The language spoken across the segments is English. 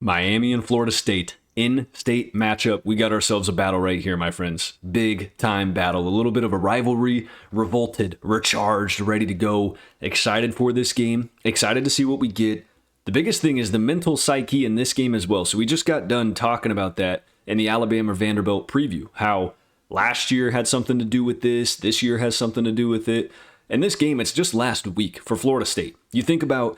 Miami and Florida State, in-state matchup. We got ourselves a battle right here, my friends. Big time battle. A little bit of a rivalry, revolted, recharged, ready to go. Excited for this game. Excited to see what we get. The biggest thing is the mental psyche in this game as well. So we just got done talking about that in the Alabama-Vanderbilt preview. How last year had something to do with this year has something to do with it. And this game, it's just last week for Florida State. You think about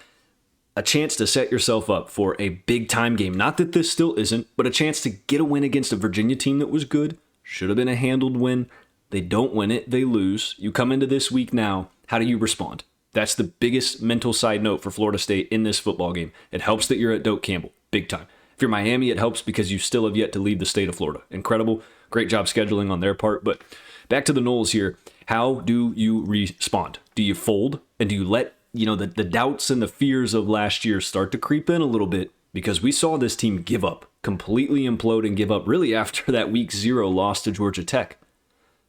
a chance to set yourself up for a big-time game. Not that this still isn't, but a chance to get a win against a Virginia team that was good. Should have been a handled win. They don't win it, they lose. You come into this week now, how do you respond? That's the biggest mental side note for Florida State in this football game. It helps that you're at Doak Campbell, big time. If you're Miami, it helps because you still have yet to leave the state of Florida. Incredible. Great job scheduling on their part. But back to the Noles here. How do you respond? Do you fold? And do you let the doubts and the fears of last year start to creep in a little bit? Because we saw this team give up, completely implode and give up really after that week 0 loss to Georgia Tech.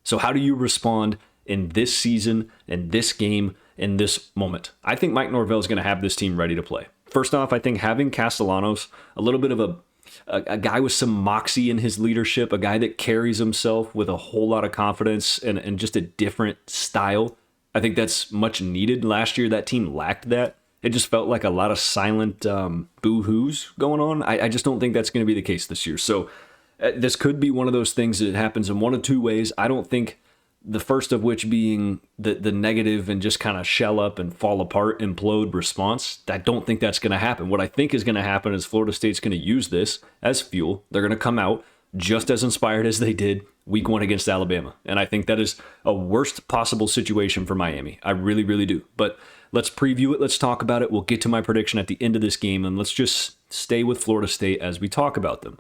So how do you respond in this season, in this game, in this moment? I think Mike Norvell is going to have this team ready to play. First off, I think having Castellanos, a little bit of a guy with some moxie in his leadership, a guy that carries himself with a whole lot of confidence and just a different style. I think that's much needed. Last year, that team lacked that. It just felt like a lot of silent boo-hoos going on. I just don't think that's going to be the case this year. So this could be one of those things that happens in one of two ways. I don't think the first of which being the negative and just kind of shell up and fall apart, implode response. I don't think that's going to happen. What I think is going to happen is Florida State's going to use this as fuel. They're going to come out just as inspired as they did week 1 against Alabama. And I think that is a worst possible situation for Miami. I really, really do. But let's preview it. Let's talk about it. We'll get to my prediction at the end of this game, and let's just stay with Florida State as we talk about them.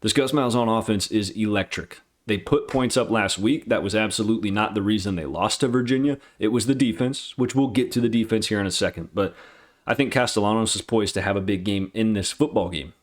This Gus Malzahn offense is electric. They put points up last week. That was absolutely not the reason they lost to Virginia. It was the defense, which we'll get to the defense here in a second. But I think Castellanos is poised to have a big game in this football game.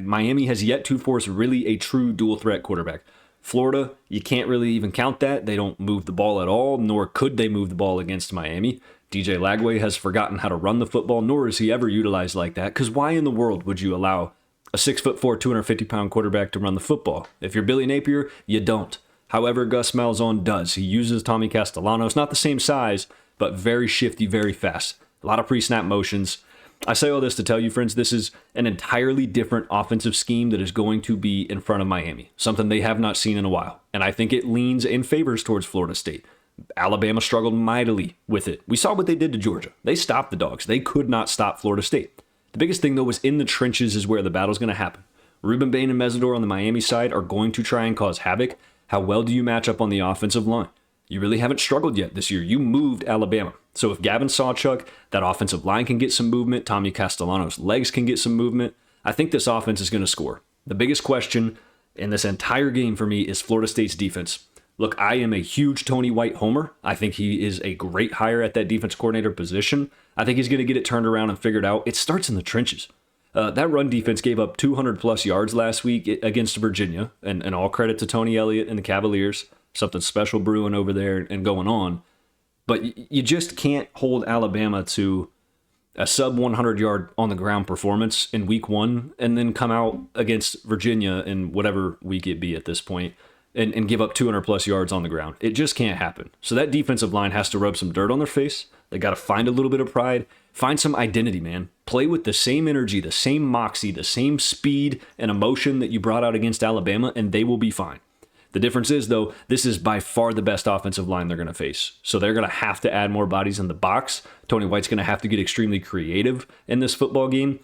Miami has yet to force really a true dual threat quarterback. Florida, you can't really even count that. They don't move the ball at all, nor could they move the ball against Miami. DJ Lagway has forgotten how to run the football, nor is he ever utilized like that. Because why in the world would you allow a 6'4", 250-pound quarterback to run the football? If you're Billy Napier, you don't. However, Gus Malzahn does. He uses Tommy Castellanos, not the same size, but very shifty, very fast. A lot of pre-snap motions. I say all this to tell you, friends, this is an entirely different offensive scheme that is going to be in front of Miami, something they have not seen in a while. And I think it leans and favors towards Florida State. Alabama struggled mightily with it. We saw what they did to Georgia. They stopped the dogs. They could not stop Florida State. The biggest thing, though, was in the trenches is where the battle's going to happen. Ruben Bain and Mesidor on the Miami side are going to try and cause havoc. How well do you match up on the offensive line? You really haven't struggled yet this year. You moved Alabama. So if Gavin Sawchuk, that offensive line can get some movement, Tommy Castellanos' legs can get some movement, I think this offense is going to score. The biggest question in this entire game for me is Florida State's defense. Look, I am a huge Tony White homer. I think he is a great hire at that defense coordinator position. I think he's going to get it turned around and figured out. It starts in the trenches. That run defense gave up 200-plus yards last week against Virginia, and all credit to Tony Elliott and the Cavaliers. Something special brewing over there and going on. But you just can't hold Alabama to a sub 100-yard on the ground performance in week 1 and then come out against Virginia in whatever week it be at this point and give up 200-plus yards on the ground. It just can't happen. So that defensive line has to rub some dirt on their face. They got to find a little bit of pride, find some identity, man. Play with the same energy, the same moxie, the same speed and emotion that you brought out against Alabama, and they will be fine. The difference is, though, this is by far the best offensive line they're going to face. So they're going to have to add more bodies in the box. Tony White's going to have to get extremely creative in this football game.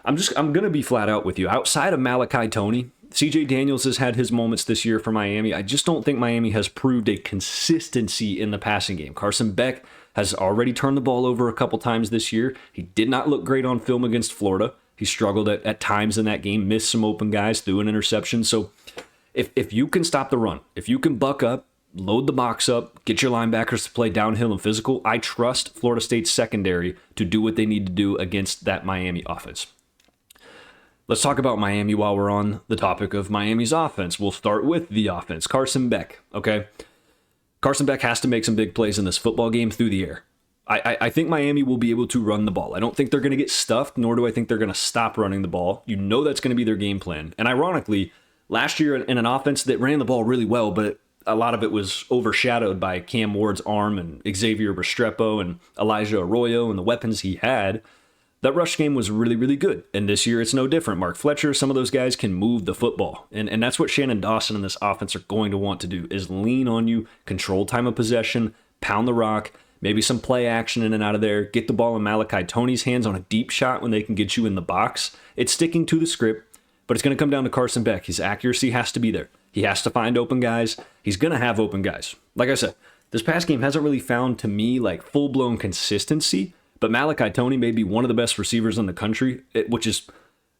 I'm going to be flat out with you. Outside of Malachi Toney, CJ Daniels has had his moments this year for Miami. I just don't think Miami has proved a consistency in the passing game. Carson Beck has already turned the ball over a couple times this year. He did not look great on film against Florida. He struggled at times in that game, missed some open guys, threw an interception. So if you can stop the run, if you can buck up, load the box up, get your linebackers to play downhill and physical, I trust Florida State's secondary to do what they need to do against that Miami offense. Let's talk about Miami while we're on the topic of Miami's offense. We'll start with the offense. Carson Beck, okay? Carson Beck has to make some big plays in this football game through the air. I think Miami will be able to run the ball. I don't think they're going to get stuffed, nor do I think they're going to stop running the ball. You know that's going to be their game plan. And ironically, last year in an offense that ran the ball really well, but a lot of it was overshadowed by Cam Ward's arm and Xavier Restrepo and Elijah Arroyo and the weapons he had, that rush game was really, really good. And this year it's no different. Mark Fletcher, some of those guys can move the football. And that's what Shannon Dawson and this offense are going to want to do, is lean on you, control time of possession, pound the rock, maybe some play action in and out of there, get the ball in Malachi Toney's hands on a deep shot when they can get you in the box. It's sticking to the script, but it's going to come down to Carson Beck. His accuracy has to be there. He has to find open guys. He's going to have open guys. Like I said, this past game hasn't really found, to me, like full-blown consistency, but Malachi Toney may be one of the best receivers in the country, which is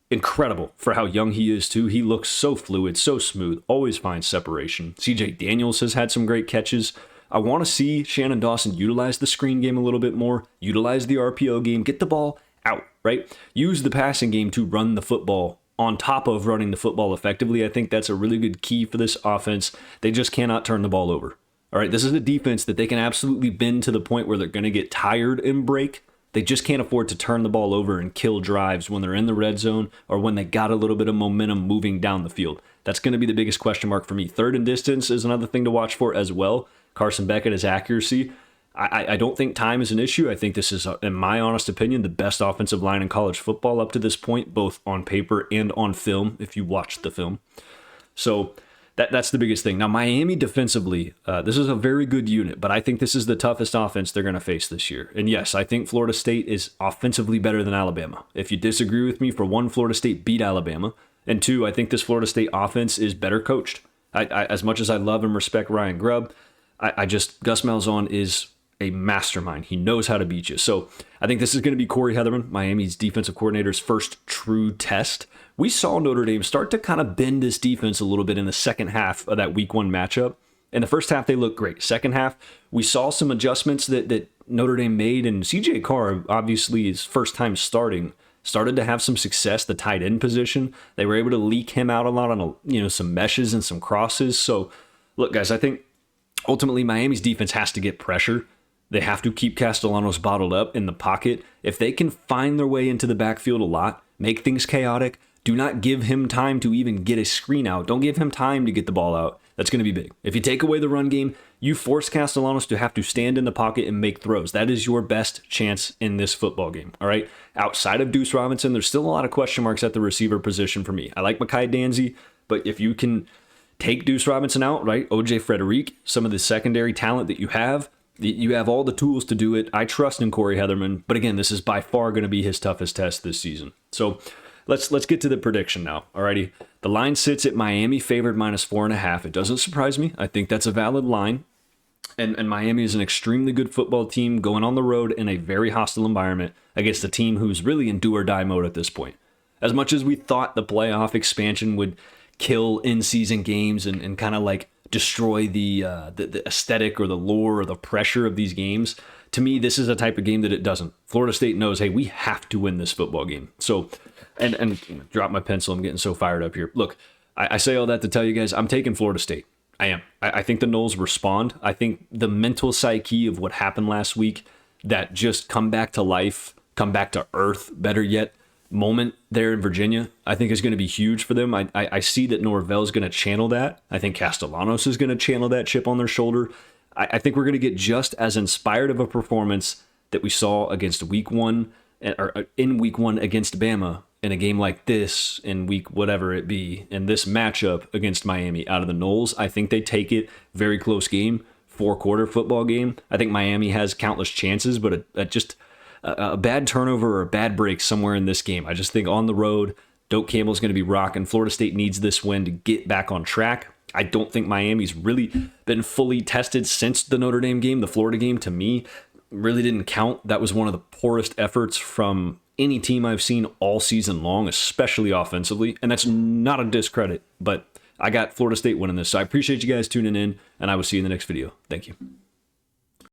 incredible for how young he is, too. He looks so fluid, so smooth, always finds separation. CJ Daniels has had some great catches. I want to see Shannon Dawson utilize the screen game a little bit more, utilize the RPO game, get the ball out, right? Use the passing game to run the football on top of running the football effectively. I think that's a really good key for this offense. They just cannot turn the ball over. All right, this is a defense that they can absolutely bend to the point where they're going to get tired and break. They just can't afford to turn the ball over and kill drives when they're in the red zone or when they got a little bit of momentum moving down the field. That's going to be the biggest question mark for me. Third and distance is another thing to watch for as well. Carson Beck and his accuracy. I don't think time is an issue. I think this is, in my honest opinion, the best offensive line in college football up to this point, both on paper and on film, if you watch the film. So that's the biggest thing. Now, Miami defensively, this is a very good unit, but I think this is the toughest offense they're going to face this year. And yes, I think Florida State is offensively better than Alabama. If you disagree with me, for one, Florida State beat Alabama. And two, I think this Florida State offense is better coached. I as much as I love and respect Ryan Grubb, Gus Malzahn is a mastermind. He knows how to beat you. So I think this is going to be Corey Heatherman, Miami's defensive coordinator's first true test. We saw Notre Dame start to kind of bend this defense a little bit in the second half of that week 1 matchup. In the first half, they looked great. Second half, we saw some adjustments that Notre Dame made, and CJ Carr, obviously his first time starting, started to have some success, the tight end position. They were able to leak him out a lot on some meshes and some crosses. So look, guys, I think ultimately Miami's defense has to get pressure. They have to keep Castellanos bottled up in the pocket. If they can find their way into the backfield a lot, make things chaotic, do not give him time to even get a screen out. Don't give him time to get the ball out. That's going to be big. If you take away the run game, you force Castellanos to have to stand in the pocket and make throws. That is your best chance in this football game, all right? Outside of Deuce Robinson, there's still a lot of question marks at the receiver position for me. I like Mekhi Danzy, but if you can take Deuce Robinson out, right? OJ Frederick, some of the secondary talent that you have all the tools to do it. I trust in Corey Heatherman, but again, this is by far going to be his toughest test this season. So let's get to the prediction now. Alrighty, the line sits at Miami favored -4.5. It doesn't surprise me. I think that's a valid line. And Miami is an extremely good football team going on the road in a very hostile environment against a team who's really in do or die mode at this point. As much as we thought the playoff expansion would kill in-season games and kind of like destroy the aesthetic or the lore or the pressure of these games, to me, this is a type of game that it doesn't. Florida State knows, hey, we have to win this football game. So, and drop my pencil, I'm getting so fired up here. Look, I say all that to tell you guys, I'm taking Florida State. I am. I think the Noles respond. I think the mental psyche of what happened last week, that just come back to life, come back to earth, better yet, moment there in Virginia, I think is going to be huge for them. I see that Norvell's going to channel that. I think Castellanos is going to channel that chip on their shoulder. I think we're going to get just as inspired of a performance that we saw against week 1 or in week 1 against Bama in a game like this in week whatever it be, in this matchup against Miami out of the Noles. I think they take it very close game, 4-quarter football game. I think Miami has countless chances, but a bad turnover or a bad break somewhere in this game. I just think on the road, Doak Campbell's going to be rocking. Florida State needs this win to get back on track. I don't think Miami's really been fully tested since the Notre Dame game. The Florida game, to me, really didn't count. That was one of the poorest efforts from any team I've seen all season long, especially offensively. And that's not a discredit, but I got Florida State winning this. So I appreciate you guys tuning in, and I will see you in the next video. Thank you.